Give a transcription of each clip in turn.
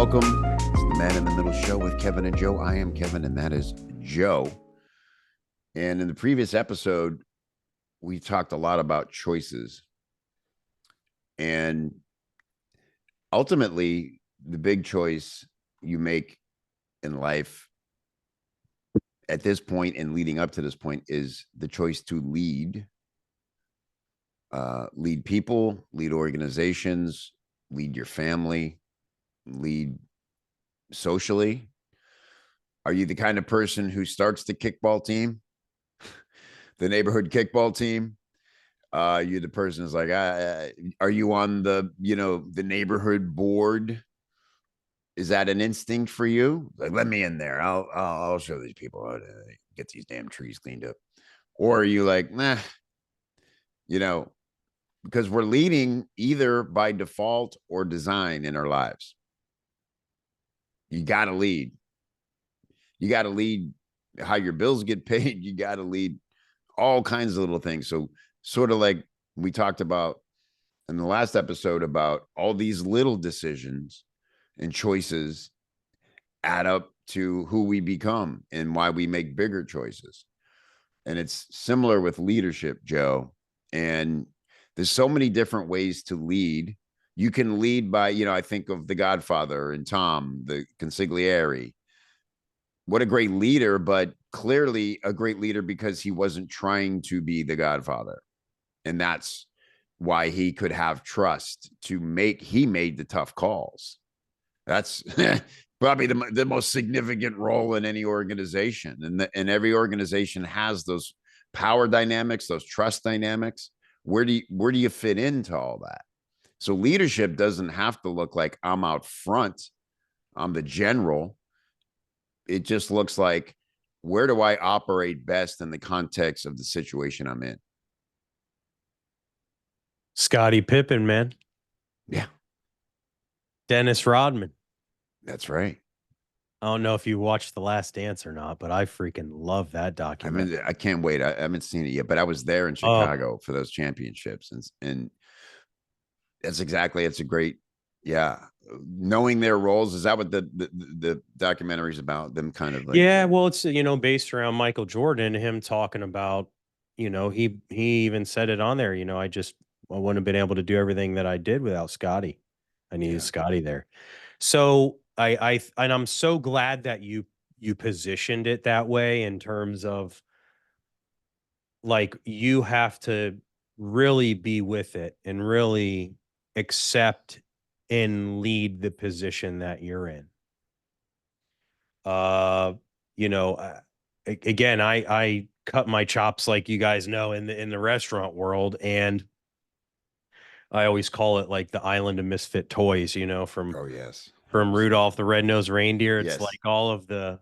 welcome. It's the Man in the Middle show with Kevin and Joe. I am Kevin, and that is Joe. And in the previous episode, we talked a lot about choices. And ultimately, the big choice you make in life at this point and leading up to this point is the choice to lead. Lead people, lead organizations, lead your family, lead socially. Are you the kind of person who starts the kickball team, the neighborhood kickball team? You're the person who's like, are you on the neighborhood board? Is that an instinct for you? Like, let me in there. I'll show these people how to get these damn trees cleaned up. Or are you like, nah, because we're leading either by default or design in our lives. You got to lead. You got to lead how your bills get paid. You got to lead all kinds of little things. So sort of like we talked about in the last episode about all these little decisions and choices add up to who we become and why we make bigger choices. And it's similar with leadership, Joe. And there's so many different ways to lead. You can lead by, I think of The Godfather and Tom, the consigliere. What a great leader, but clearly a great leader because he wasn't trying to be the Godfather. And that's why he could have trust he made the tough calls. That's probably the most significant role in any organization. And every organization has those power dynamics, those trust dynamics. Where do you fit into all that? So leadership doesn't have to look like I'm out front, I'm the general. It just looks like, where do I operate best in the context of the situation I'm in? Scottie Pippen, man. Yeah. Dennis Rodman. That's right. I don't know if you watched The Last Dance or not, but I freaking love that documentary. I can't wait. I haven't seen it yet, but I was there in Chicago for those championships. And that's exactly, it's a great, knowing their roles. Is that what the documentary is about? Them kind of like, yeah, well, it's, based around Michael Jordan, him talking about, he even said it on there, I wouldn't have been able to do everything that I did without Scotty. I needed Scotty there. So and I'm so glad that you positioned it that way in terms of like, you have to really be with it and really accept and lead the position that you're in. Again, I cut my chops, like you guys know, in the restaurant world, and I always call it like the island of misfit toys, from Rudolph the Red-Nosed Reindeer. It's like all of the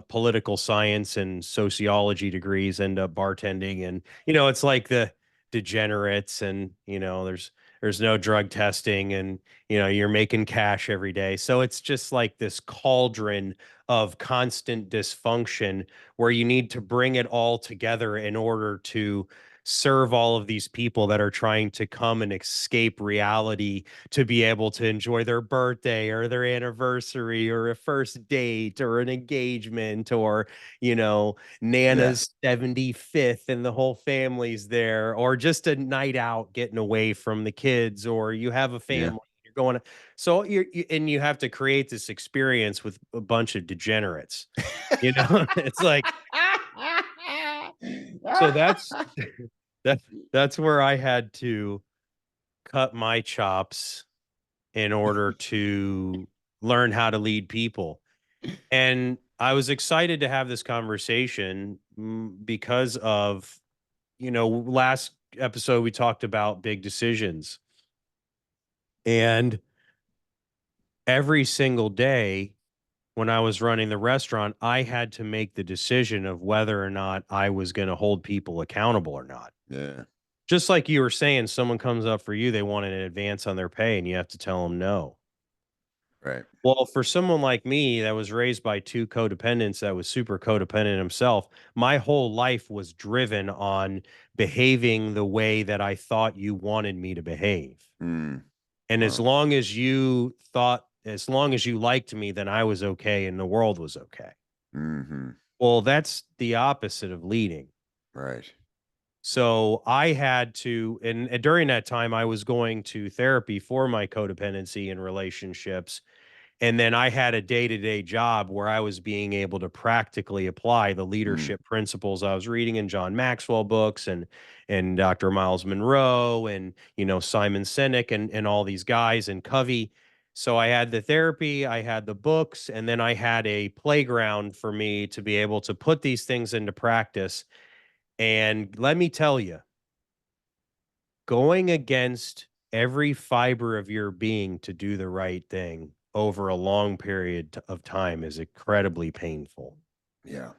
political science and sociology degrees end up bartending, and it's like the degenerates, and there's no drug testing, and you're making cash every day. So it's just like this cauldron of constant dysfunction where you need to bring it all together in order to serve all of these people that are trying to come and escape reality to be able to enjoy their birthday or their anniversary or a first date or an engagement or, Nana's 75th and the whole family's there, or just a night out getting away from the kids, or you have a family. You're going to, so you have to create this experience with a bunch of degenerates, it's like, so that's where I had to cut my chops in order to learn how to lead people. And I was excited to have this conversation because of, last episode we talked about big decisions. And every single day when I was running the restaurant, I had to make the decision of whether or not I was going to hold people accountable or not. Yeah. Just like you were saying, someone comes up for you, they want an advance on their pay, and you have to tell them no. Right. Well, for someone like me that was raised by two codependents, that was super codependent himself, my whole life was driven on behaving the way that I thought you wanted me to behave. Mm. And as long as you thought as long as you liked me, then I was okay and the world was okay. Mm-hmm. Well, that's the opposite of leading. Right. So I had to, and during that time, I was going to therapy for my codependency and relationships. And then I had a day-to-day job where I was being able to practically apply the leadership principles I was reading in John Maxwell books and Dr. Miles Monroe and, Simon Sinek and all these guys and Covey. So I had the therapy, I had the books, and then I had a playground for me to be able to put these things into practice. And let me tell you, going against every fiber of your being to do the right thing over a long period of time is incredibly painful. Yeah.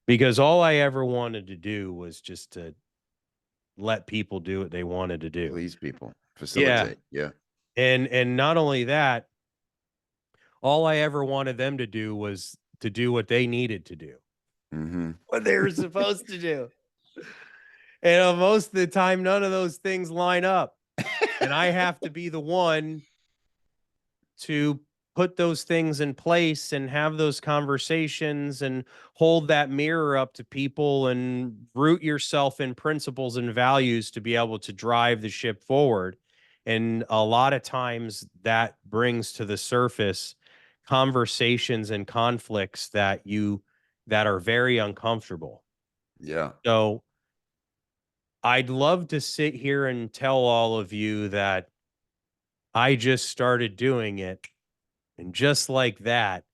Because all I ever wanted to do was just to let people do what they wanted to do. Please people. Yeah. Facilitate. Yeah. And not only that, all I ever wanted them to do was to do what they needed to do. Mm-hmm. What they were supposed to do. And most of the time, none of those things line up. And I have to be the one to put those things in place and have those conversations and hold that mirror up to people and root yourself in principles and values to be able to drive the ship forward. And a lot of times that brings to the surface conversations and conflicts that are very uncomfortable. Yeah. So I'd love to sit here and tell all of you that I just started doing it. And just like that,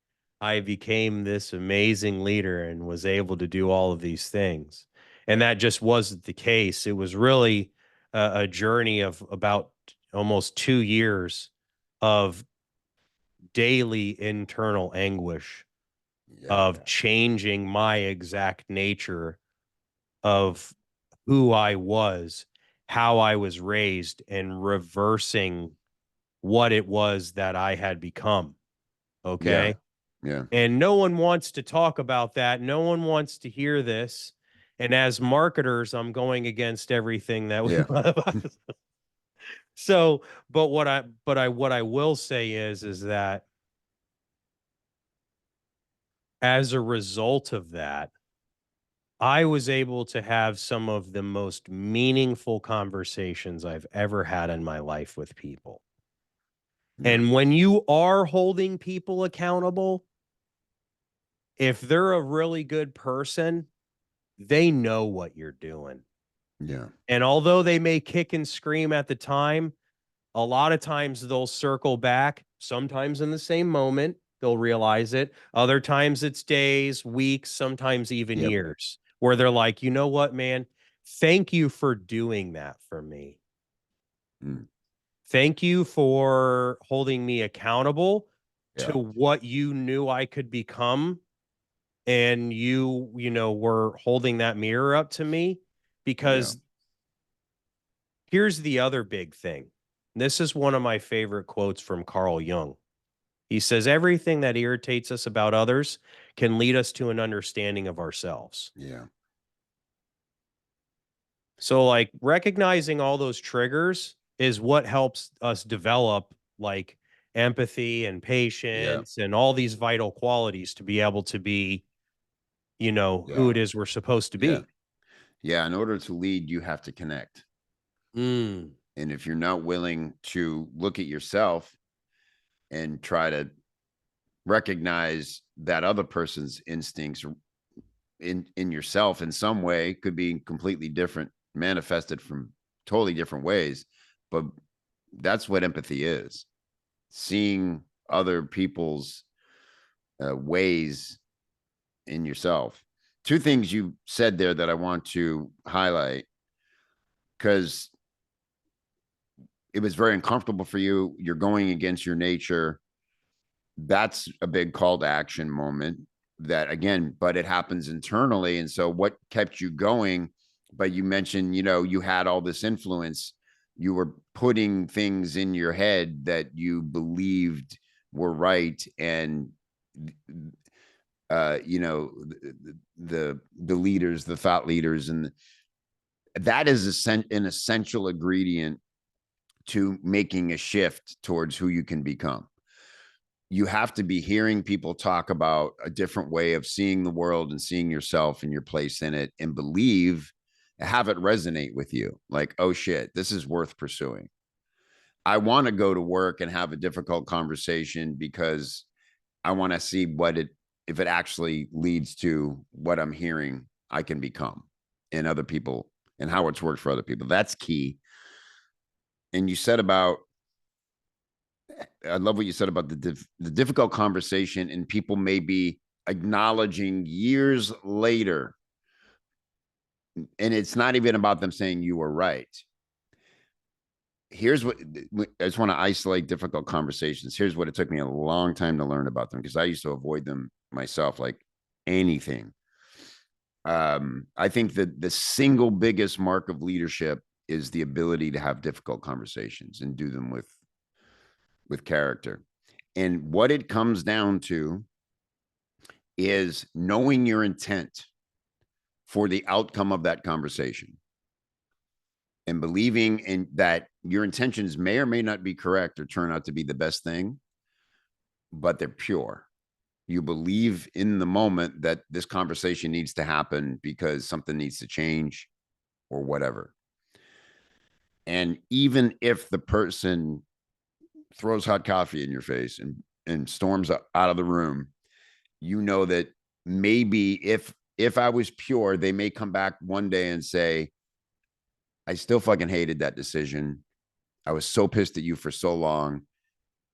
I became this amazing leader and was able to do all of these things. And that just wasn't the case. It was really a journey of about almost 2 years of daily internal anguish, Yeah. of changing my exact nature of who I was, how I was raised, and reversing what it was that I had become. Yeah. Okay. Yeah. And no one wants to talk about that. No one wants to hear this. And as marketers, I'm going against everything that we Yeah. so, but what I will say is that as a result of that, I was able to have some of the most meaningful conversations I've ever had in my life with people. Yeah. And when you are holding people accountable, if they're a really good person, they know what you're doing. Yeah. And although they may kick and scream at the time, a lot of times they'll circle back, sometimes in the same moment, they'll realize it. Other times it's days, weeks, sometimes even Yep. years, where they're like, you know what, man? Thank you for doing that for me. Mm. Thank you for holding me accountable to Yeah. what you knew I could become. And were holding that mirror up to me Yeah. because here's the other big thing. This is one of my favorite quotes from Carl Jung. He says, everything that irritates us about others can lead us to an understanding of ourselves. Yeah. So, like, recognizing all those triggers is what helps us develop like empathy and Yeah. patience and all these vital qualities to be able to be, who Yeah. it is we're supposed to Yeah. be. Yeah. In order to lead, you have to connect. Mm. And if you're not willing to look at yourself and try to recognize that other person's instincts in yourself in some way, could be completely different, manifested from totally different ways, but that's what empathy is: seeing other people's ways in yourself. Two things you said there that I want to highlight, because it was very uncomfortable for you. You're going against your nature. That's a big call to action moment, that again, but it happens internally. And so what kept you going? But you mentioned, you had all this influence. You were putting things in your head that you believed were right. And the leaders, the thought leaders, and that is an essential ingredient to making a shift towards who you can become. you have to be hearing people talk about a different way of seeing the world and seeing yourself and your place in it, and have it resonate with you. Like, oh shit, this is worth pursuing. I want to go to work and have a difficult conversation because I want to see if it actually leads to what I'm hearing I can become and other people, and how it's worked for other people. That's key. And you said about, I love what you said about the difficult conversation, and people may be acknowledging years later, and it's not even about them saying you were right. Here's what I just want to isolate difficult conversations. Here's what it took me a long time to learn about them, because I used to avoid them myself like anything. I think that the single biggest mark of leadership is the ability to have difficult conversations and do them with character. And what it comes down to is knowing your intent for the outcome of that conversation, and believing in that your intentions may or may not be correct or turn out to be the best thing, but they're pure. You believe in the moment that this conversation needs to happen because something needs to change or whatever. And even if the person throws hot coffee in your face and storms out of the room, you know that maybe if I was pure, they may come back one day and say, I still fucking hated that decision. I was so pissed at you for so long,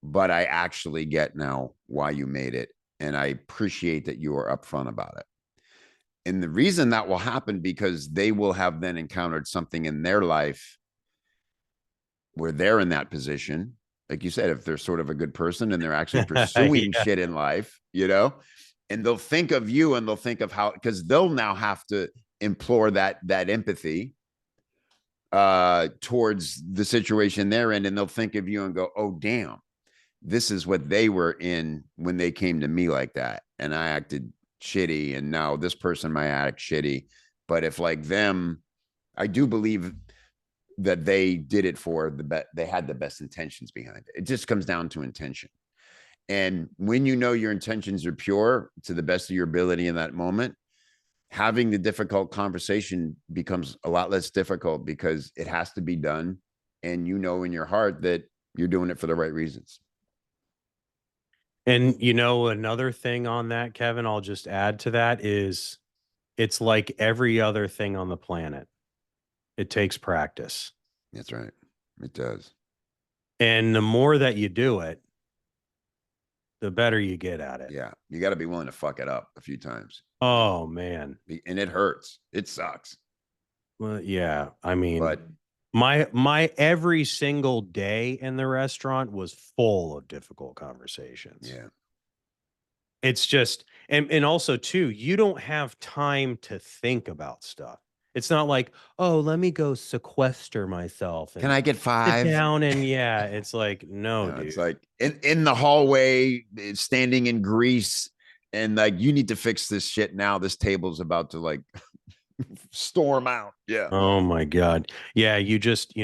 but I actually get now why you made it. And I appreciate that you were upfront about it. And the reason that will happen, because they will have then encountered something in their life where they're in that position. Like you said, if they're sort of a good person and they're actually pursuing shit in life, and they'll think of you, and they'll think of how, because they'll now have to implore that empathy towards the situation they're in, and they'll think of you and go, oh damn, this is what they were in when they came to me like that, and I acted shitty, and now this person might act shitty. But if like them, I do believe that they did it for the best, they had the best intentions behind it. It just comes down to intention. And when you know your intentions are pure to the best of your ability in that moment, having the difficult conversation becomes a lot less difficult, because it has to be done. And you know in your heart that you're doing it for the right reasons. And another thing on that, Kevin, I'll just add to that is, it's like every other thing on the planet. It takes practice. That's right. It does. And the more that you do it, the better you get at it. Yeah. You got to be willing to fuck it up a few times. Oh, man. And it hurts. It sucks. Well, yeah. I mean, but my every single day in the restaurant was full of difficult conversations. Yeah. It's just, and also too, you don't have time to think about stuff. It's not like, oh, let me go sequester myself. Can I get 5? Sit down and yeah, it's like, no, dude. It's like in the hallway, standing in grease, and like, you need to fix this shit now. This table's about to like storm out. Yeah. Oh my God. Yeah, you just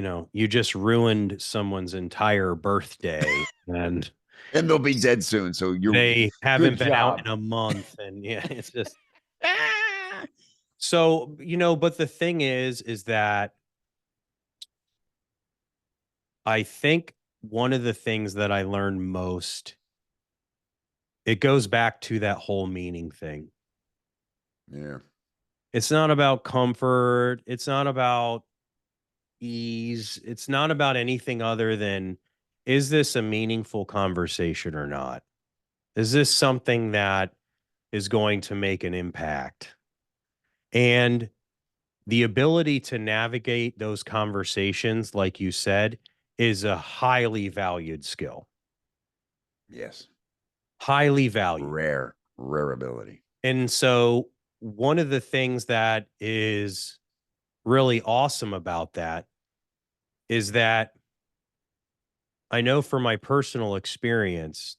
ruined someone's entire birthday, and they'll be dead soon. So they haven't been out in a month, and yeah, it's just so, but the thing is that I think one of the things that I learned most, it goes back to that whole meaning thing. Yeah. It's not about comfort. It's not about ease. It's not about anything other than, is this a meaningful conversation or not? Is this something that is going to make an impact? And the ability to navigate those conversations, like you said, is a highly valued skill. Yes. Highly valued. Rare ability. And so one of the things that is really awesome about that is that I know from my personal experience,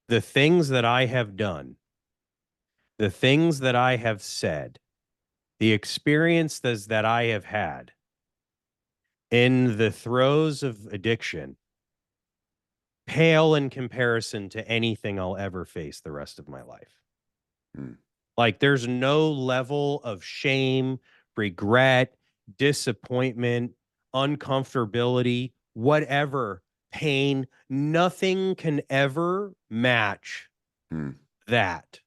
the things that I have done, the things that I have said, the experiences that I have had in the throes of addiction pale in comparison to anything I'll ever face the rest of my life. Hmm. Like, there's no level of shame, regret, disappointment, uncomfortability, whatever, pain, nothing can ever match that.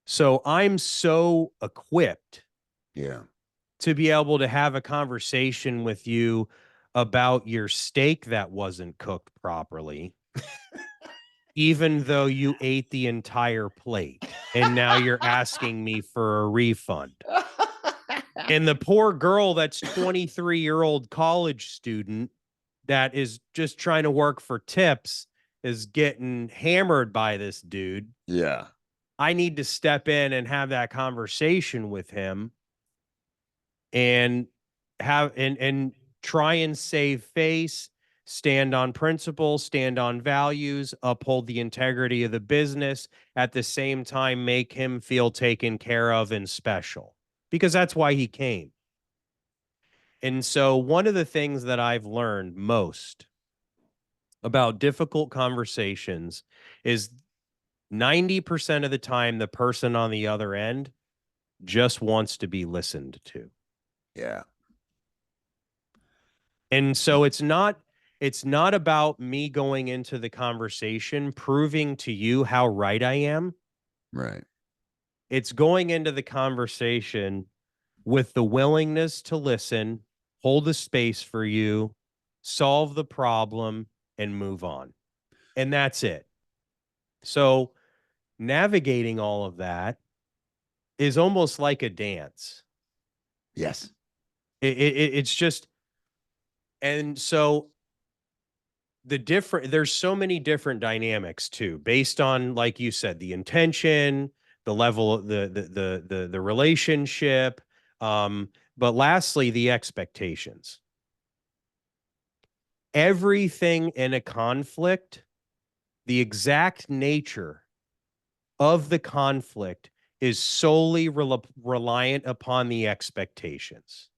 So I'm so equipped to be able to have a conversation with you about your steak that wasn't cooked properly, even though you ate the entire plate and now you're asking me for a refund. And the poor girl that's 23-year-old college student that is just trying to work for tips is getting hammered by this dude. Yeah. I need to step in and have that conversation with him and try and save face, stand on principle, stand on values, uphold the integrity of the business, at the same time make him feel taken care of and special, because that's why he came. And so one of the things that I've learned most about difficult conversations is 90% of the time, the person on the other end just wants to be listened to. Yeah. And so it's not about me going into the conversation proving to you how right I am. Right. It's going into the conversation with the willingness to listen, hold the space for you, solve the problem, and move on. And that's it. So navigating all of that is almost like a dance. Yes. It's just, and so there's so many different dynamics too, based on, like you said, the intention, the level of the relationship, but lastly, the expectations. Everything in a conflict, the exact nature of the conflict is solely reliant upon the expectations.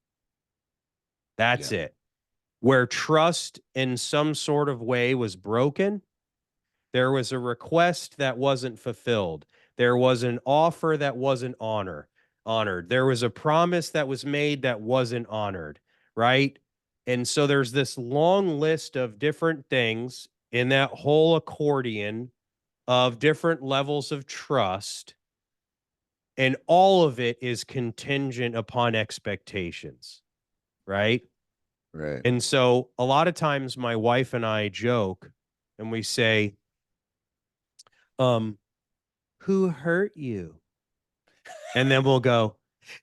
That's it. Where trust in some sort of way was broken, there was a request that wasn't fulfilled. There was an offer that wasn't honored. There was a promise that was made that wasn't honored, right? And so there's this long list of different things in that whole accordion of different levels of trust, and all of it is contingent upon expectations, right? Right. And so a lot of times my wife and I joke and we say, who hurt you? And then we'll go,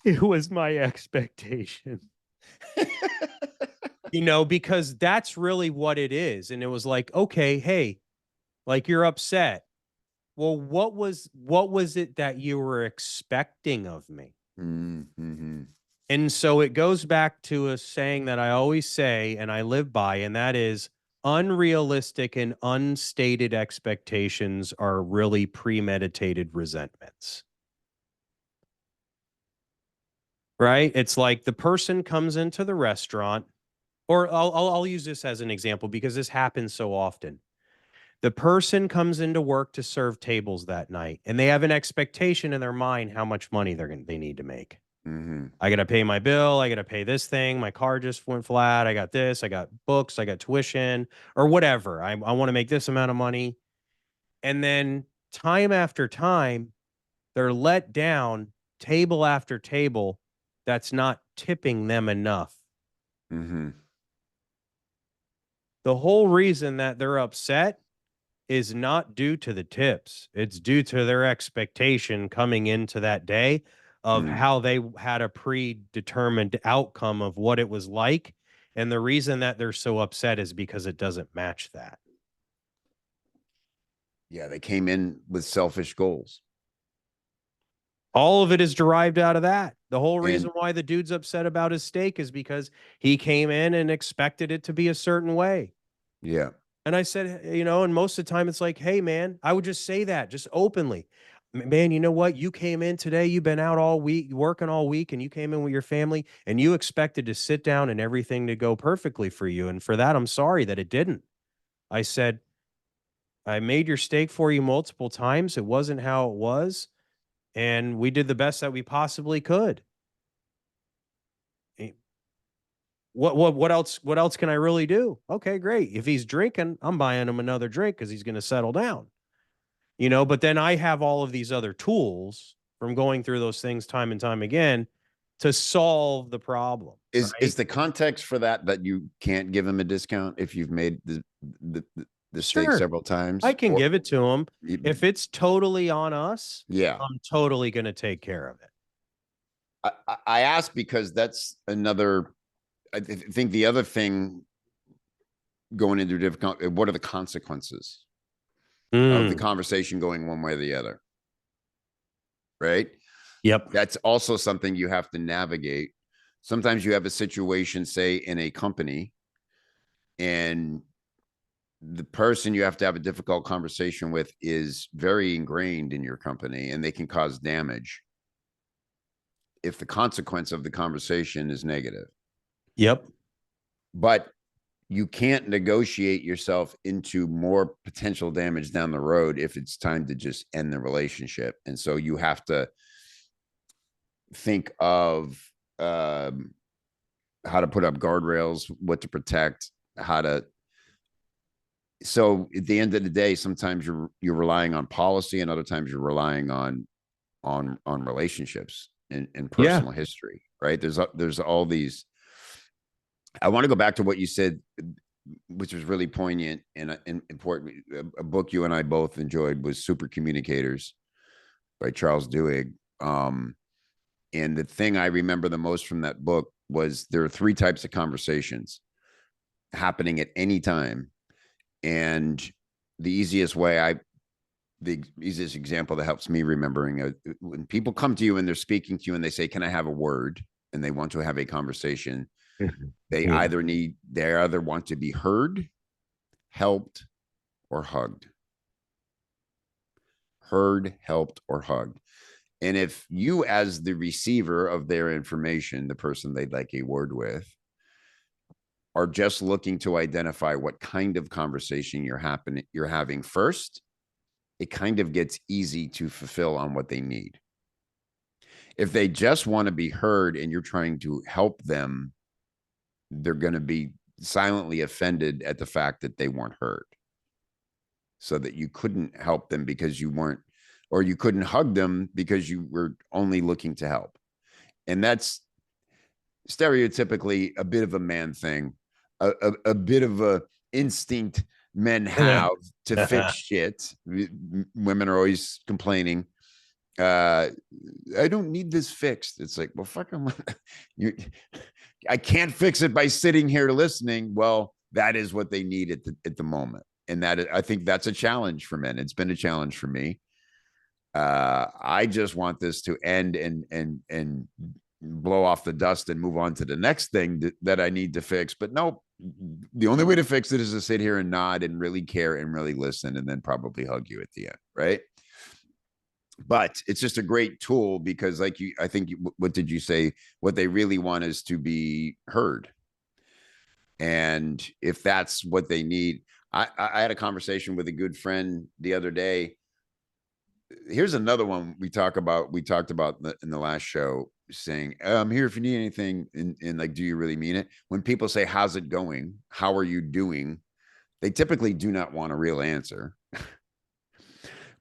it was my expectation. Because that's really what it is. And it was like, okay, hey, like, you're upset. Well, what was it that you were expecting of me? Mm-hmm. And so it goes back to a saying that I always say and I live by, and that is, unrealistic and unstated expectations are really premeditated resentments. Right? It's like the person comes into the restaurant, or I'll use this as an example because this happens so often. The person comes into work to serve tables that night, and they have an expectation in their mind how much money they need to make. Mm-hmm. I got to pay my bill. I got to pay this thing. My car just went flat. I got this. I got books. I got tuition or whatever. I want to make this amount of money. And then time after time, they're let down table after table that's not tipping them enough. Mm-hmm. The whole reason that they're upset is not due to the tips. It's due to their expectation coming into that day of how they had a predetermined outcome of what it was like. And the reason that they're so upset is because it doesn't match that. Yeah, they came in with selfish goals. All of it is derived out of that. The whole reason why the dude's upset about his steak is because he came in and expected it to be a certain way. Yeah. And I said, and most of the time it's like, hey, man, I would just say that just openly. Man, you know what? You came in today, you've been out all week, working all week, and you came in with your family and you expected to sit down and everything to go perfectly for you. And for that, I'm sorry that it didn't. I said, I made your steak for you multiple times. It wasn't how it was. And we did the best that we possibly could. What else can I really do? Okay, great. If he's drinking, I'm buying him another drink because he's going to settle down. But then I have all of these other tools from going through those things time and time again to solve the problem. Is the context for that you can't give him a discount if you've made the steak several times? I can give it to him. If it's totally on us, yeah, I'm totally going to take care of it. I ask because that's another. I think the other thing going into difficult. What are the consequences of the conversation going one way or the other? Right. Yep. That's also something you have to navigate. Sometimes you have a situation, say, in a company, and the person you have to have a difficult conversation with is very ingrained in your company, and they can cause damage if the consequence of the conversation is negative. Yep. But you can't negotiate yourself into more potential damage down the road if it's time to just end the relationship. And so you have to think of how to put up guardrails, what to protect, how to. So at the end of the day, sometimes you're relying on policy, and other times you're relying on relationships and personal history. Right? There's all these. I want to go back to what you said, which was really poignant and important. A book you and I both enjoyed was Super Communicators by Charles Duhigg. And the thing I remember the most from that book was there are 3 types of conversations happening at any time. And the easiest example that helps me remembering, when people come to you and they're speaking to you and they say, can I have a word? And they want to have a conversation. They either want to be heard, helped, or hugged. Heard, helped, or hugged. And if you, as the receiver of their information, the person they'd like a word with, are just looking to identify what kind of conversation you're having first, it kind of gets easy to fulfill on what they need. If they just want to be heard and you're trying to help them, they're going to be silently offended at the fact that they weren't heard, so that you couldn't help them because you weren't, or you couldn't hug them because you were only looking to help. And that's stereotypically a bit of a man thing, a bit of a instinct men have to fix shit. Women are always complaining. I don't need this fixed. It's like, well, fuck them. I can't fix it by sitting here listening. Well, that is what they need at the moment. And that, I think that's a challenge for men. It's been a challenge for me. I just want this to end and blow off the dust and move on to the next thing that I need to fix. But nope, the only way to fix it is to sit here and nod and really care and really listen, and then probably hug you at the end, right? But it's just a great tool because, like I think, what did you say? What they really want is to be heard. And if that's what they need, I had a conversation with a good friend the other day. Here's another one we talked about in the last show, saying, I'm here if you need anything. And like, do you really mean it? When people say, how's it going? How are you doing? They typically do not want a real answer.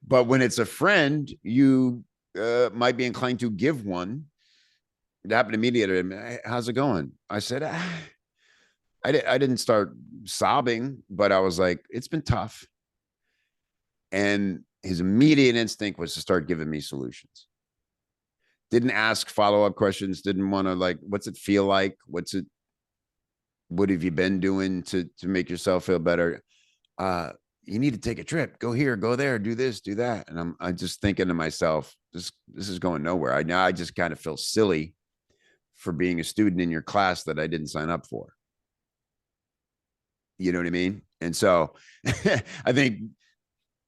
But when it's a friend, you might be inclined to give one. It happened to me the other day. How's it going? I said, I didn't start sobbing, but I was like, it's been tough. And his immediate instinct was to start giving me solutions. Didn't ask follow-up questions. Didn't want to, like, what's it feel like? What have you been doing to make yourself feel better? You need to take a trip, go here, go there, do this, do that. And I'm just thinking to myself, this is going nowhere. I just kind of feel silly for being a student in your class that I didn't sign up for. You know what I mean? And so I think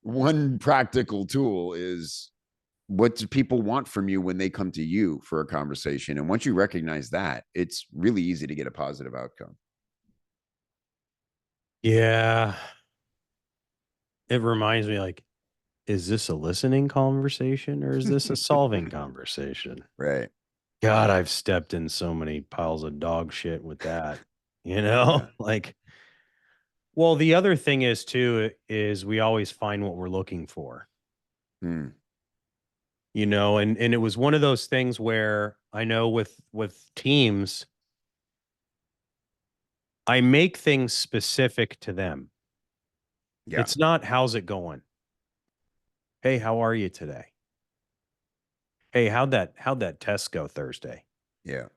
one practical tool is, what do people want from you when they come to you for a conversation? And once you recognize that, it's really easy to get a positive outcome. Yeah. It reminds me, like, is this a listening conversation or is this a solving conversation? Right. God, I've stepped in so many piles of dog shit with that, you know? Yeah. Like, well, the other thing is too, is we always find what we're looking for, Hmm. you know, and it was one of those things where I know with teams, I make things specific to them. Yeah. It's not how's it going? Hey, how are you today? Hey, how'd that test go Thursday? Yeah.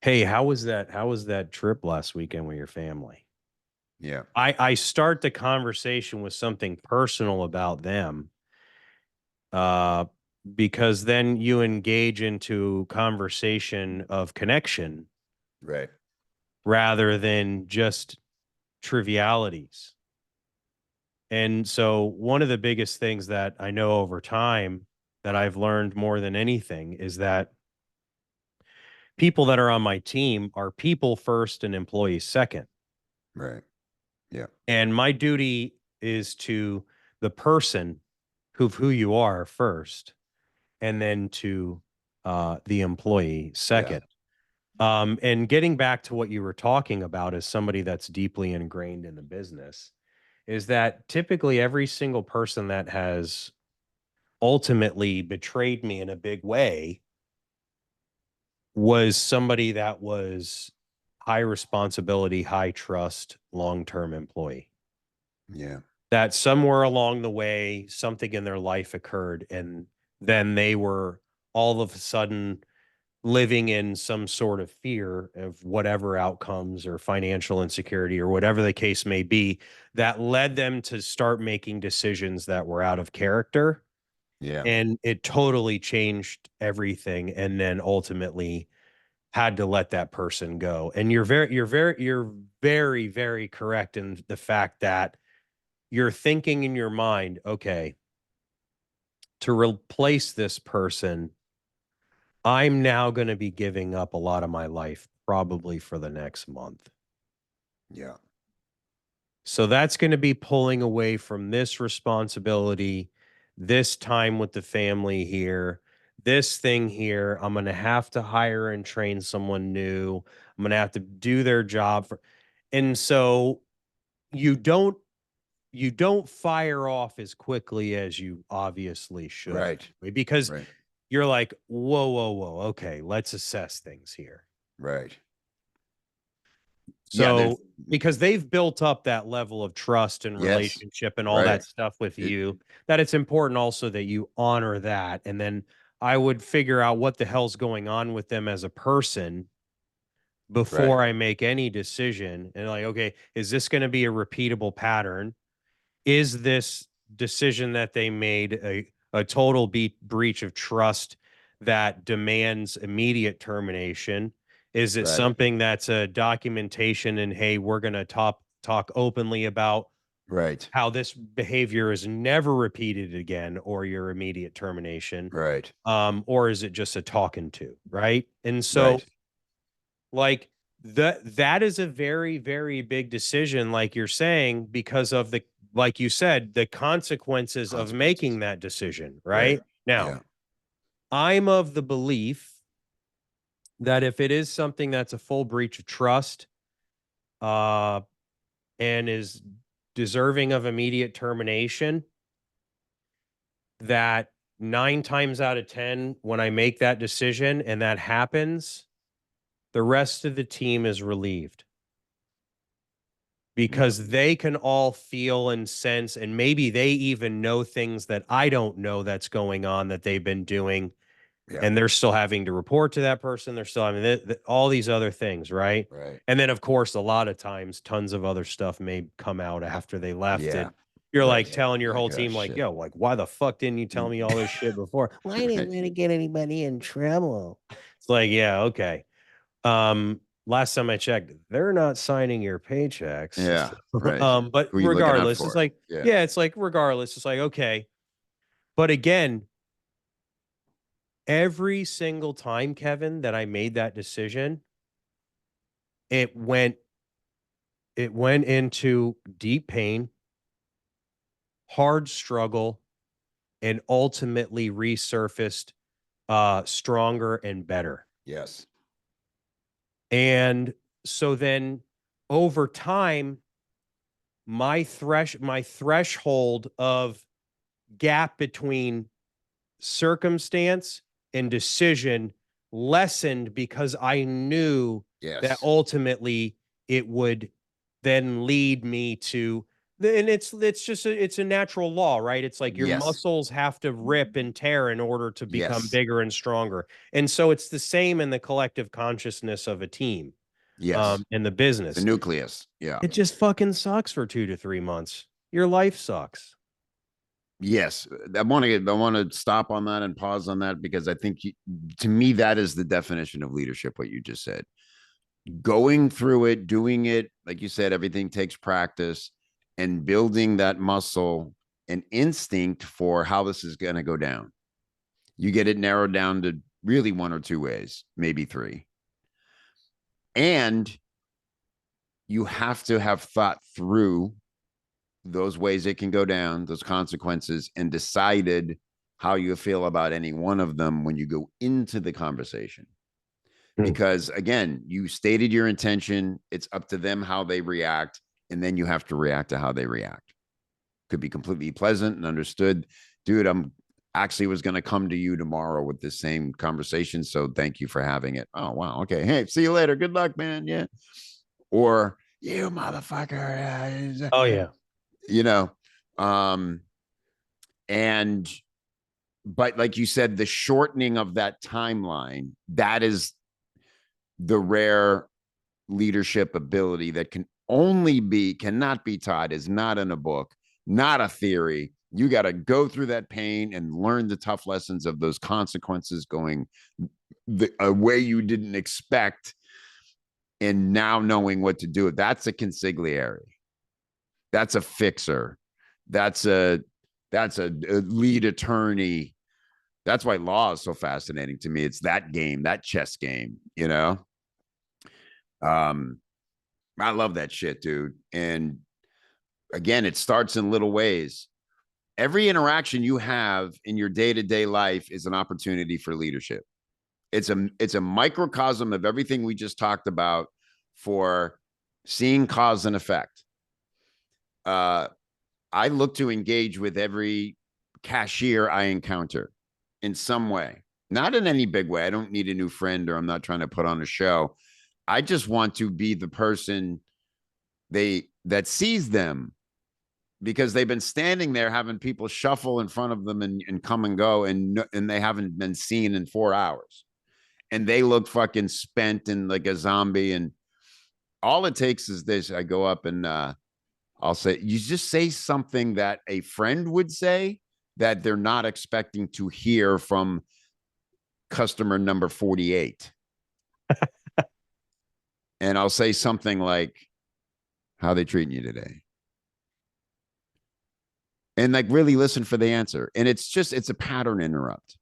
Hey, how was that trip last weekend with your family? Yeah. I start the conversation with something personal about them, uh, because then you engage into conversation of connection Right. rather than just trivialities. And so one of the biggest things that I know over time that I've learned more than anything is that people that are on my team are people first and employees second. Right. Yeah. And my duty is to the person who you are first, and then to the employee Yeah. second. And getting back to what you were talking about as somebody that's deeply ingrained in the business, is that typically every single person that has ultimately betrayed me in a big way was somebody that was high responsibility, high trust, long-term employee. Yeah. That somewhere along the way, something in their life occurred, and then they were all of a sudden living in some sort of fear of whatever outcomes or financial insecurity or whatever the case may be, that led them to start making decisions that were out of character. Yeah. And it totally changed everything. And then ultimately had to let that person go. And you're very, very correct in the fact that you're thinking in your mind, okay, to replace this person, I'm now going to be giving up a lot of my life probably for the next month. Yeah. So that's going to be pulling away from this responsibility, this time with the family here, this thing here. I'm going to have to hire and train someone new. I'm going to have to do their job for, and so you don't you don't fire off as quickly as you obviously should, Right. because Right. you're like, whoa, whoa, whoa. Okay, let's assess things here. Right. Yeah. There's So, because they've built up that level of trust and yes. relationship and all Right. that stuff with It you, that it's important also that you honor that. And then I would figure out what the hell's going on with them as a person right. before I make any decision. And like, okay, is this going to be a repeatable pattern? Is this decision that they made a total breach of trust that demands immediate termination? Is it Right. something that's a documentation and hey, we're going to talk openly about Right. how this behavior is never repeated again or your immediate termination? Right. Or is it just a talking to, right? And so Right. like that is a very, very big decision, like you're saying, because of the, like you said, the consequences of Consequences. making that decision, Right. right? Now, Yeah. I'm of the belief that if it is something that's a full breach of trust, uh, and is deserving of immediate termination, that 9 times out of 10, when I make that decision and that happens, the rest of the team is relieved Yeah. because they can all feel and sense, and maybe they even know things that I don't know that's going on that they've been doing, Yeah. and they're still having to report to that person. They're still having all these other things, right? Right. And then, of course, a lot of times, tons of other stuff may come out after they left, Yeah. and you're like Right. telling your Like, whole oh team, like, shit. "Yo, like, why the fuck didn't you tell Mm. me all this shit before? Why didn't Right. let it get anybody in trouble?" It's like, yeah, okay. Last time I checked, they're not signing your paychecks. Yeah. Right. But Who are you looking out regardless, it's for? like, Yeah. yeah, it's like regardless, it's like, okay. But again, every single time, Kevin, that I made that decision, it went it went into deep pain. hard struggle, and ultimately resurfaced stronger and better. Yes. And so then over time, my threshold of gap between circumstance and decision lessened, because I knew that ultimately it would then lead me to and it's a natural law, right? It's like your muscles have to rip and tear in order to become bigger and stronger. And so it's the same in the collective consciousness of a team. In the business, the nucleus. Yeah. It just fucking sucks for 2 to 3 months. Your life sucks. Yes. I want to stop on that and pause on that, because I think to me, that is the definition of leadership. What you just said, going through it, doing it, like you said, everything takes practice, and building that muscle and instinct for how this is going to go down. You get it narrowed down to really 1 or 2 ways, maybe 3. And you have to have thought through those ways it can go down, those consequences, and decided how you feel about any one of them when you go into the conversation. Because again, you stated your intention. It's up to them how they react. And then you have to react to how they react. Could be completely pleasant and understood. Dude, I'm actually was going to come to you tomorrow with this same conversation. So thank you for having it. Oh, wow. Okay. Hey, see you later. Good luck, man. Yeah. Or you motherfucker. Oh, yeah. You know, but like you said, the shortening of that timeline, that is the rare leadership ability that cannot be taught, is not in a book, not a theory. You got to go through that pain and learn the tough lessons of those consequences going a way you didn't expect, and now knowing what to do. That's a consigliere. That's a fixer. That's a lead attorney. That's why law is so fascinating to me. It's that game, that chess game, you know? I love that shit, dude. And again, it starts in little ways. Every interaction you have in your day-to-day life is an opportunity for leadership. It's a microcosm of everything we just talked about for seeing cause and effect. I look to engage with every cashier I encounter in some way, not in any big way. I don't need a new friend, or I'm not trying to put on a show. I just want to be the person that sees them, because they've been standing there having people shuffle in front of them and come and go, and they haven't been seen in 4 hours, and they look fucking spent and like a zombie. And all it takes is this. I go up and I'll say, you just say something that a friend would say that they're not expecting to hear from customer number 48. And I'll say something like, how are they treating you today? And like really listen for the answer. And it's a pattern interrupt.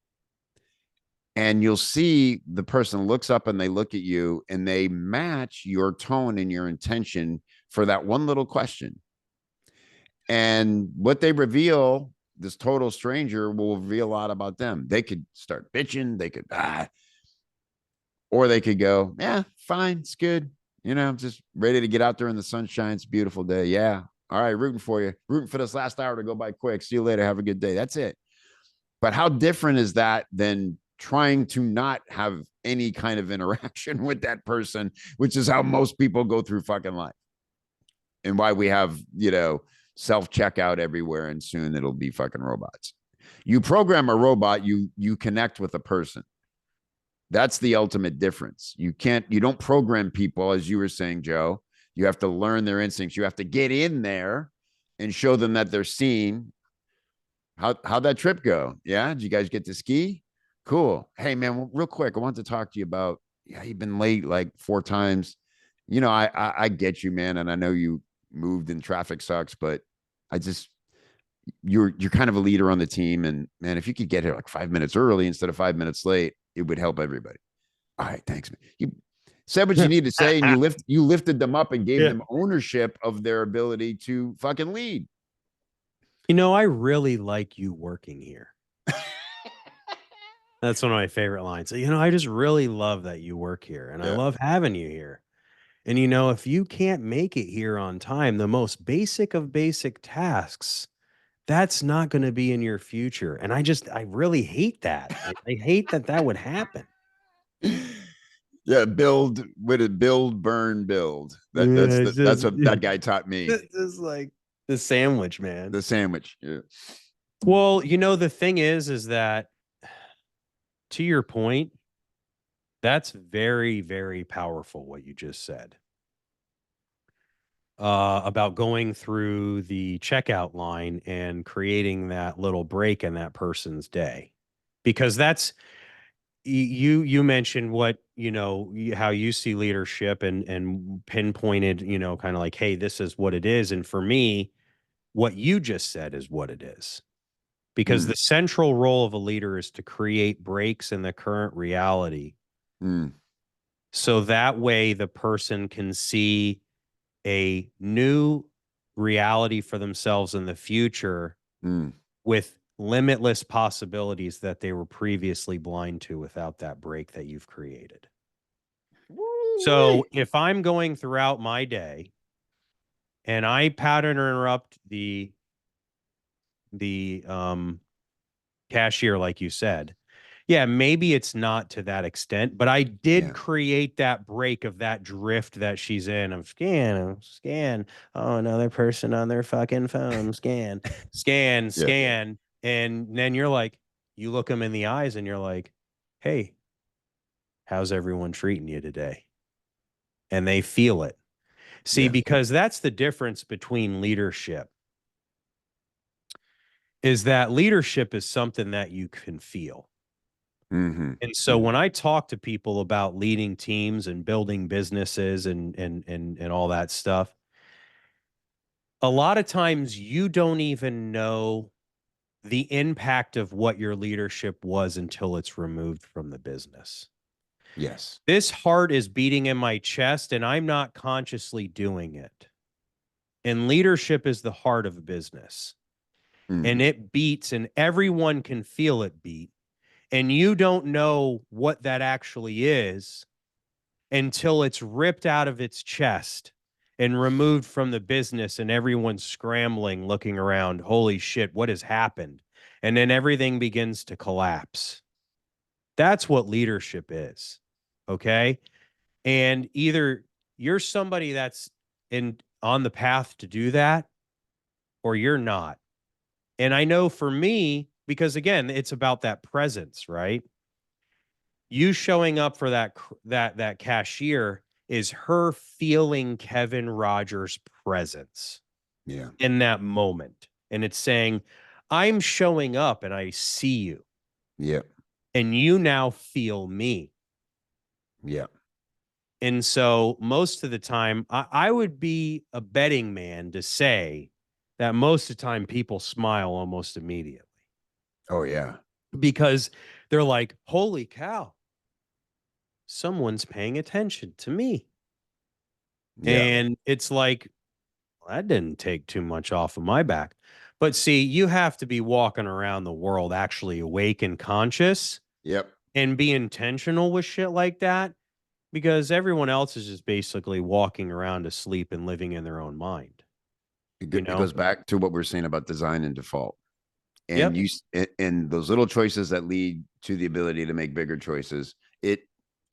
And you'll see the person looks up and they look at you and they match your tone and your intention for that one little question. And what they reveal, this total stranger, will reveal a lot about them. They could start bitching. They could, or they could go, yeah, fine. It's good. You know, I'm just ready to get out there in the sunshine. It's a beautiful day. Yeah. All right. Rooting for you. Rooting for this last hour to go by quick. See you later. Have a good day. That's it. But how different is that than trying to not have any kind of interaction with that person, which is how most people go through fucking life. And why we have, self-checkout everywhere, and soon it'll be fucking robots. You program a robot, you connect with a person. That's the ultimate difference. You don't program people, as you were saying, Joe. You have to learn their instincts. You have to get in there and show them that they're seen. How'd that trip go? Yeah. Did you guys get to ski? Cool. Hey man, real quick, I want to talk to you about, you've been late like 4 times. I get you, man. And I know you moved and traffic sucks, but you're kind of a leader on the team. And man, if you could get here like 5 minutes early instead of 5 minutes late, it would help everybody. All right. Thanks, man. You said what you need to say, and you lifted them up and gave them ownership of their ability to fucking lead. You know, I really like you working here. That's one of my favorite lines. You know, I just really love that you work here, and I love having you here. And, you know, if you can't make it here on time, the most basic of basic tasks, that's not going to be in your future. And I really hate that. I hate that that would happen. Yeah, build with it, build, burn, build. Yeah, That's what that guy taught me. it's just like the sandwich, man. The sandwich. Yeah. Well, you know, the thing is that to your point, that's very, very powerful what you just said. About going through the checkout line and creating that little break in that person's day. Because that's you mentioned what, you know, how you see leadership and pinpointed, you know, kind of like, hey, this is what it is. And for me, what you just said is what it is. Because the central role of a leader is to create breaks in the current reality. So that way the person can see a new reality for themselves in the future with limitless possibilities that they were previously blind to without that break that you've created. So if I'm going throughout my day and I pattern interrupt the cashier, like you said, yeah, maybe it's not to that extent, but I did create that break of that drift that she's in of scan. Oh, another person on their fucking phone, scan, scan, scan. And then you're like, you look them in the eyes and you're like, hey, how's everyone treating you today? And they feel it. See, because that's the difference between leadership, is that leadership is something that you can feel. And so when I talk to people about leading teams and building businesses and all that stuff, a lot of times you don't even know the impact of what your leadership was until it's removed from the business. Yes. This heart is beating in my chest and I'm not consciously doing it. And leadership is the heart of a business. And it beats and everyone can feel it beat. And you don't know what that actually is until it's ripped out of its chest and removed from the business and everyone's scrambling, looking around. Holy shit, what has happened? And then everything begins to collapse. That's what leadership is. Okay. And either you're somebody that's on the path to do that or you're not. And I know for me, because again, it's about that presence, right? You showing up for that cashier is her feeling Kevin Rogers' presence in that moment. And it's saying, I'm showing up and I see you. And you now feel me. And so most of the time, I would be a betting man to say that most of the time people smile almost immediately. Oh, yeah. Because they're like, holy cow, someone's paying attention to me. And it's like, well, that didn't take too much off of my back. But see, you have to be walking around the world actually awake and conscious. And be intentional with shit like that, because everyone else is just basically walking around asleep and living in their own mind. It goes back to what we're saying about design and default. And and those little choices that lead to the ability to make bigger choices,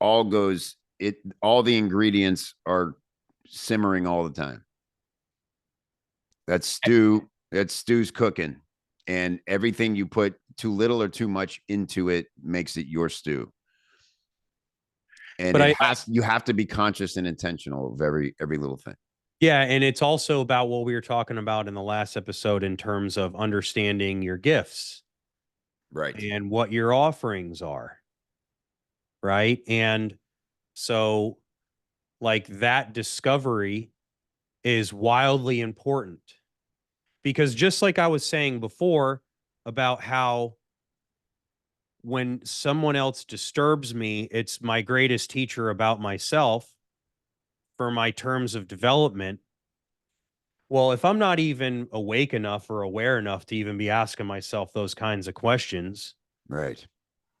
all the ingredients are simmering all the time. That stew's cooking, and everything you put too little or too much into it makes it your stew. And you have to be conscious and intentional of every little thing. Yeah, and it's also about what we were talking about in the last episode in terms of understanding your gifts. Right. And what your offerings are. Right? And so like that discovery is wildly important. Because just like I was saying before about how when someone else disturbs me, it's my greatest teacher about myself for my terms of development. Well, if I'm not even awake enough or aware enough to even be asking myself those kinds of questions, right,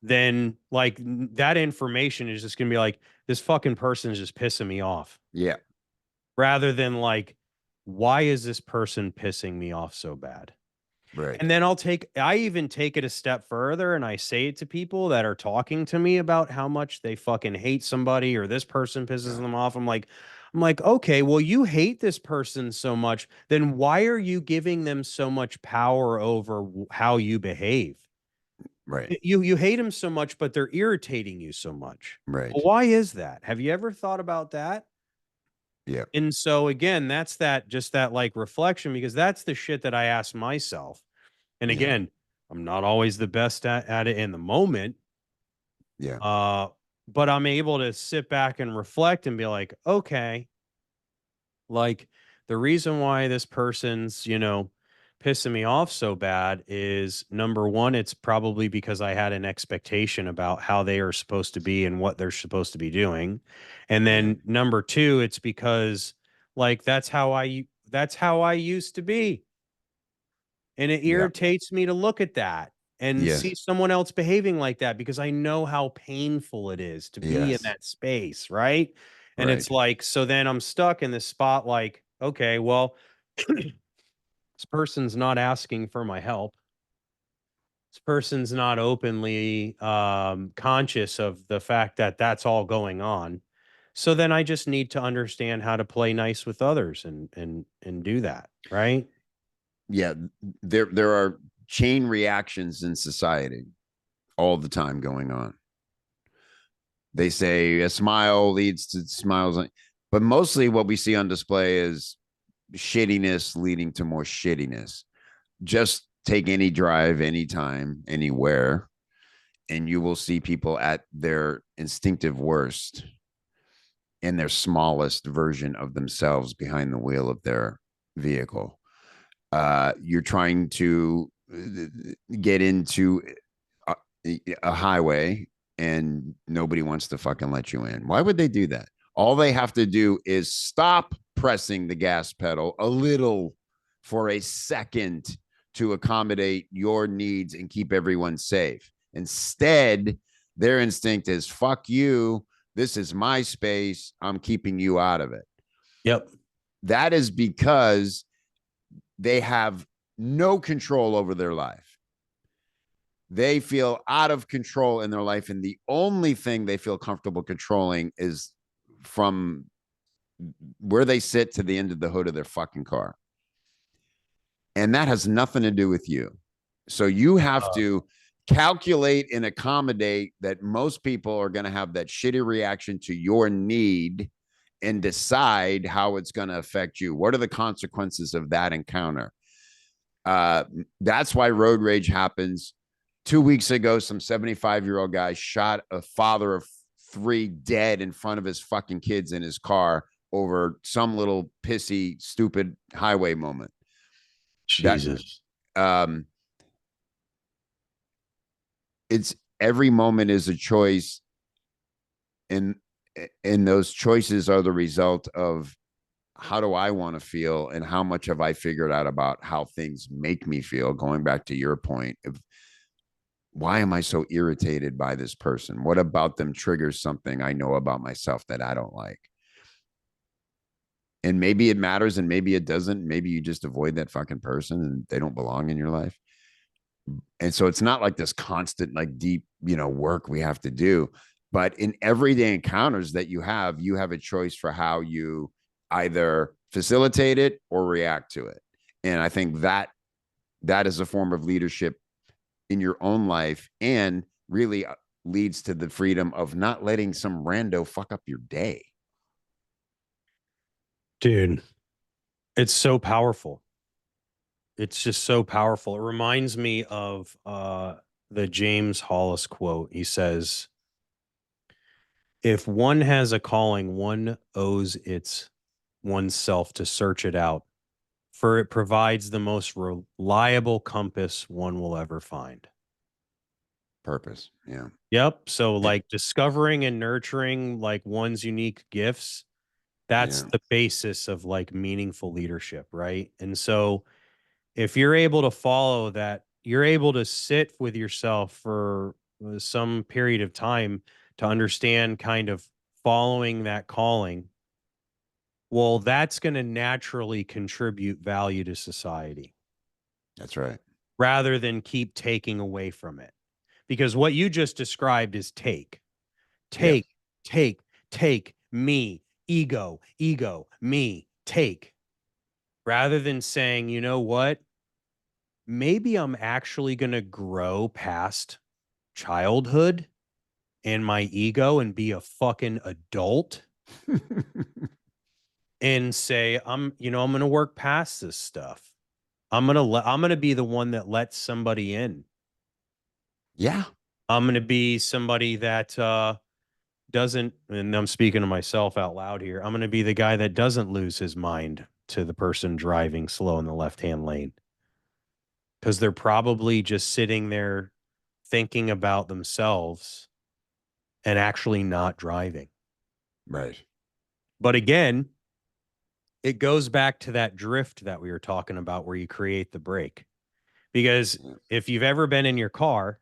then like that information is just going to be like, this fucking person is just pissing me off. yeah, Rather than like, why is this person pissing me off so bad? right, And then I even take it a step further and I say it to people that are talking to me about how much they fucking hate somebody or this person pisses yeah, them off. I'm like, okay, well, you hate this person so much. Then why are you giving them so much power over how you behave? right, You hate them so much, but they're irritating you so much. Well, right, why is that? Have you ever thought about that? yeah, And so again, that's that just that like reflection because that's the shit that I ask myself. And yeah, again, I'm not always the best at it in the moment. yeah, Uh, but I'm able to sit back and reflect and be like, okay, like the reason why this person's, pissing me off so bad is number one, it's probably because I had an expectation about how they are supposed to be and what they're supposed to be doing. And yeah, then number two, it's because like that's how I used to be. And it yeah, irritates me to look at that and see yes, someone else behaving like that because I know how painful it is to be in yes, that space, right? And right, it's like, so then I'm stuck in this spot like, okay, well, this person's not asking for my help. This person's not openly conscious of the fact that that's all going on. So then I just need to understand how to play nice with others and do that, right? yeah. There are chain reactions in society all the time going on. They say a smile leads to smiles, but mostly what we see on display is shittiness leading to more shittiness. Just take any drive, anytime, anywhere, and you will see people at their instinctive worst in their smallest version of themselves behind the wheel of their vehicle. You're trying to get into a, a highway and nobody wants to fucking let you in. Why would they do that? All they have to do is stop pressing the gas pedal a little for a second to accommodate your needs and keep everyone safe. Instead, their instinct is fuck you. This is my space. I'm keeping you out of it. Yep. That is because they have no control over their life. They feel out of control in their life. And the only thing they feel comfortable controlling is from where they sit to the end of the hood of their fucking car. And that has nothing to do with you. So you have to calculate and accommodate that most people are going to have that shitty reaction to your need and decide how it's going to affect you. What are the consequences of that encounter? That's why road rage happens. 2 weeks ago, some 75-year-old guy shot a father of three dead in front of his fucking kids in his car over some little pissy, stupid highway moment. That Jesus. um, it's every moment is a choice, and those choices are the result of how do I want to feel and how much have I figured out about how things make me feel. Going back to your point of why am I so irritated by this person? What about them triggers something I know about myself that I don't like? And maybe it matters and maybe it doesn't. Maybe you just avoid that fucking person and they don't belong in your life. And so it's not like this constant, like deep, work we have to do. But in everyday encounters that you have a choice for how you either facilitate it or react to it. And I think that is a form of leadership in your own life and really leads to the freedom of not letting some rando fuck up your day. Dude, it's so powerful. It's just so powerful. It reminds me of the James Hollis quote. He says, if one has a calling, one owes its oneself to search it out, for it provides the most reliable compass one will ever find. Purpose. Yeah. Yep. So Yeah. like discovering and nurturing like one's unique gifts That's the basis of like meaningful leadership, right? And so if you're able to follow that, you're able to sit with yourself for some period of time to understand kind of following that calling. Well, that's going to naturally contribute value to society. That's right. Rather than keep taking away from it. Because what you just described is take, me, ego, me, take. Rather than saying, you know what? Maybe I'm actually going to grow past childhood and my ego and be a fucking adult and say, I'm going to work past this stuff. I'm going to be the one that lets somebody in. Yeah. I'm going to be somebody that doesn't, and I'm speaking to myself out loud here, I'm going to be the guy that doesn't lose his mind to the person driving slow in the left-hand lane. Because they're probably just sitting there thinking about themselves and actually not driving. Right. But again, it goes back to that drift that we were talking about where you create the brake. Because if you've ever been in your car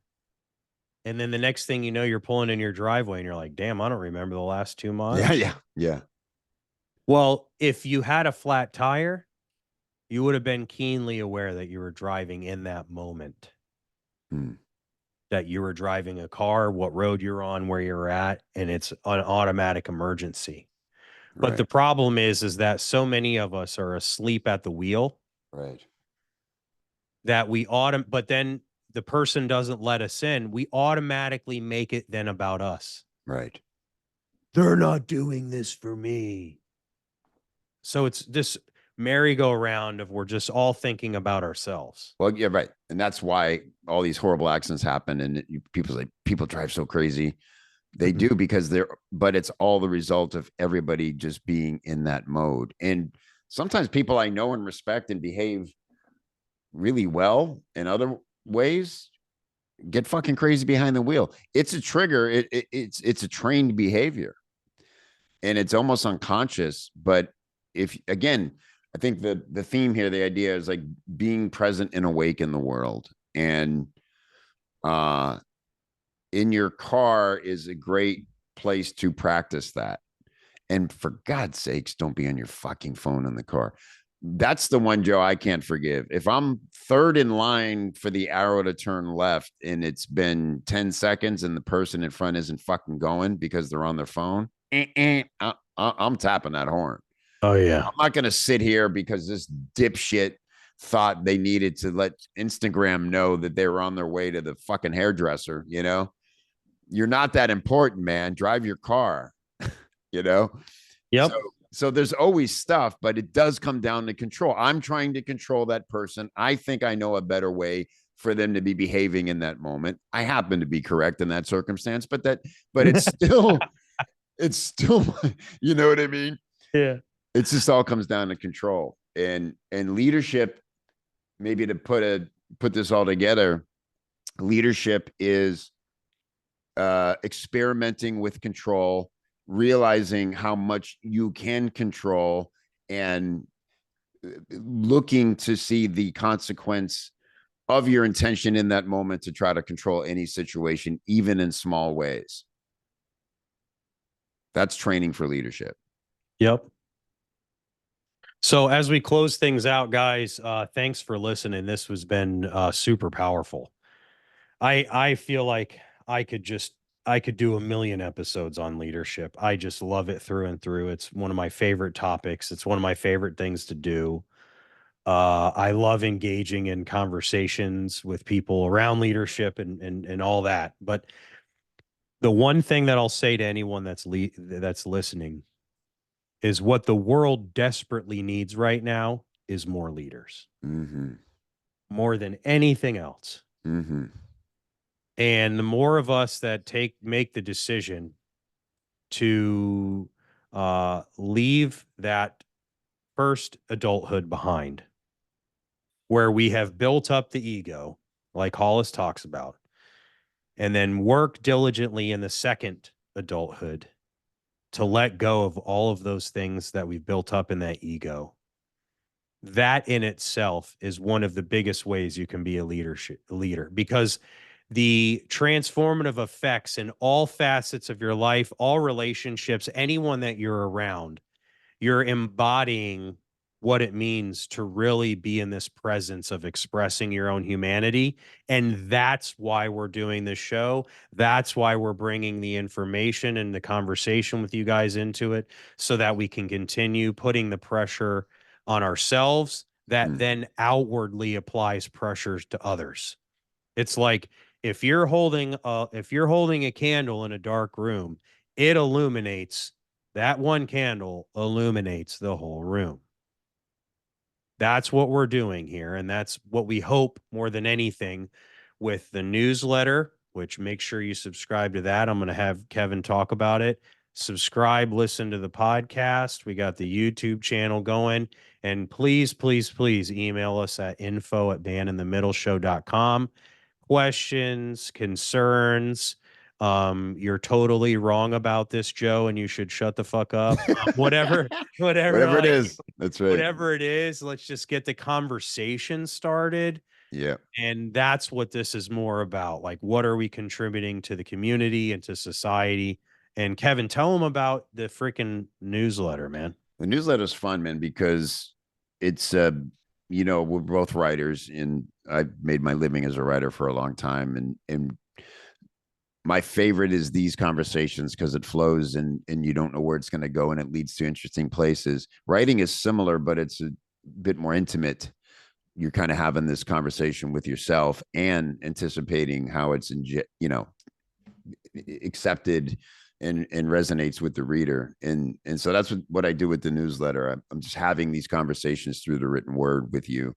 and then the next thing you know, you're pulling in your driveway and you're like, damn, I don't remember the last 2 miles. Yeah. Well, if you had a flat tire, you would have been keenly aware that you were driving in that moment. That you were driving a car, what road you're on, where you're at, and it's an automatic emergency. But the problem is that so many of us are asleep at the wheel. Right. That but then the person doesn't let us in. We automatically make it then about us. Right. They're not doing this for me. So it's this merry-go-round of we're just all thinking about ourselves. Well, yeah, right. And that's why all these horrible accidents happen. And people drive so crazy. They do because but it's all the result of everybody just being in that mode. And sometimes people I know and respect and behave really well in other ways get fucking crazy behind the wheel. It's a trigger. It's a trained behavior and it's almost unconscious. But if, again, I think the theme here, the idea is like being present and awake in the world. And in your car is a great place to practice that. And for God's sakes, don't be on your fucking phone in the car. That's the one, Joe, I can't forgive. If I'm third in line for the arrow to turn left and it's been 10 seconds and the person in front isn't fucking going because they're on their phone, I'm tapping that horn. Oh, yeah. I'm not going to sit here because this dipshit thought they needed to let Instagram know that they were on their way to the fucking hairdresser. You know, you're not that important, man. Drive your car, you know? Yep. So there's always stuff, but it does come down to control. I'm trying to control that person. I think I know a better way for them to be behaving in that moment. I happen to be correct in that circumstance, but it's still, you know what I mean? Yeah. It just all comes down to control and leadership. Maybe to put this all together, leadership is experimenting with control, realizing how much you can control, and looking to see the consequence of your intention in that moment to try to control any situation, even in small ways. That's training for leadership. Yep. So as we close things out, guys, thanks for listening. This has been super powerful. I feel like I could do a million episodes on leadership. I just love it through and through. It's one of my favorite topics. It's one of my favorite things to do. I love engaging in conversations with people around leadership and all that. But the one thing that I'll say to anyone that's listening is what the world desperately needs right now is more leaders. More than anything else. And the more of us that make the decision to leave that first adulthood behind, where we have built up the ego, like Hollis talks about, and then work diligently in the second adulthood to let go of all of those things that we've built up in that ego. That in itself is one of the biggest ways you can be a leader, because the transformative effects in all facets of your life, all relationships, anyone that you're around, you're embodying what it means to really be in this presence of expressing your own humanity. And that's why we're doing this show. That's why we're bringing the information and the conversation with you guys into it, so that we can continue putting the pressure on ourselves that then outwardly applies pressures to others. It's like, if you're holding a candle in a dark room, it illuminates, that one candle illuminates the whole room. That's what we're doing here. And that's what we hope more than anything with the newsletter, which make sure you subscribe to that. I'm going to have Kevin talk about it. Subscribe, listen to the podcast. We got the YouTube channel going. And please, please, please email us at info@maninthemiddleshow.com. Questions, concerns. You're totally wrong about this, Joe, and you should shut the fuck up. Whatever Whatever it is. That's right. Whatever it is, let's just get the conversation started. Yeah. And that's what this is more about. Like, what are we contributing to the community and to society? And Kevin, tell them about the freaking newsletter, man. The newsletter is fun, man, because it's, we're both writers, and I've made my living as a writer for a long time. And my favorite is these conversations because it flows and you don't know where it's going to go, and it leads to interesting places. Writing is similar, but it's a bit more intimate. You're kind of having this conversation with yourself and anticipating how it's, accepted and resonates with the reader. And so that's what I do with the newsletter. I'm just having these conversations through the written word with you.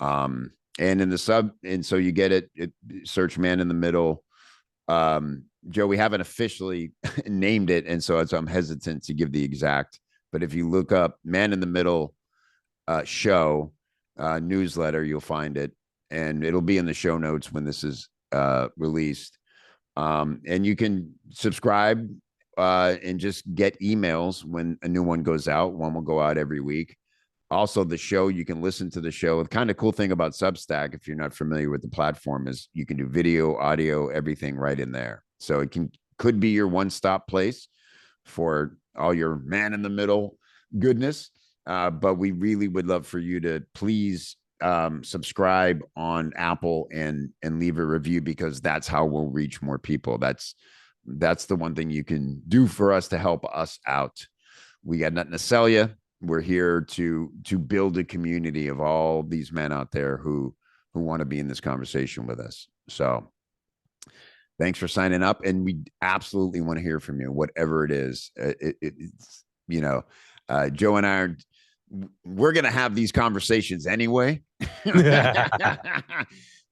And in the and so you get it, search Man in the Middle. Joe, we haven't officially named it, and so I'm hesitant to give the exact, but if you look up Man in the Middle show newsletter, you'll find it, and it'll be in the show notes when this is released. And you can subscribe and just get emails when a new one goes out. One will go out every week. Also, the show, you can listen to the show. The kind of cool thing about Substack, if you're not familiar with the platform, is you can do video, audio, everything right in there. So it could be your one-stop place for all your Man in the Middle goodness. But we really would love for you to please subscribe on Apple and leave a review, because that's how we'll reach more people. That's the one thing you can do for us to help us out. We got nothing to sell you. We're here to build a community of all these men out there who want to be in this conversation with us. So thanks for signing up. And we absolutely want to hear from you, whatever it is. It's, Joe and I we're going to have these conversations anyway,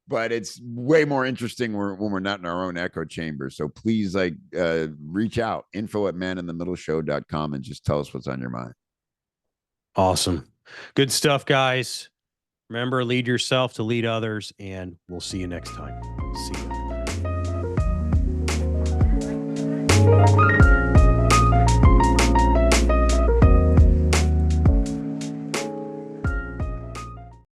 but it's way more interesting when we're not in our own echo chamber. So please, reach out, info@maninthemiddleshow.com, and just tell us what's on your mind. Awesome. Good stuff, guys. Remember, lead yourself to lead others, and we'll see you next time. See you.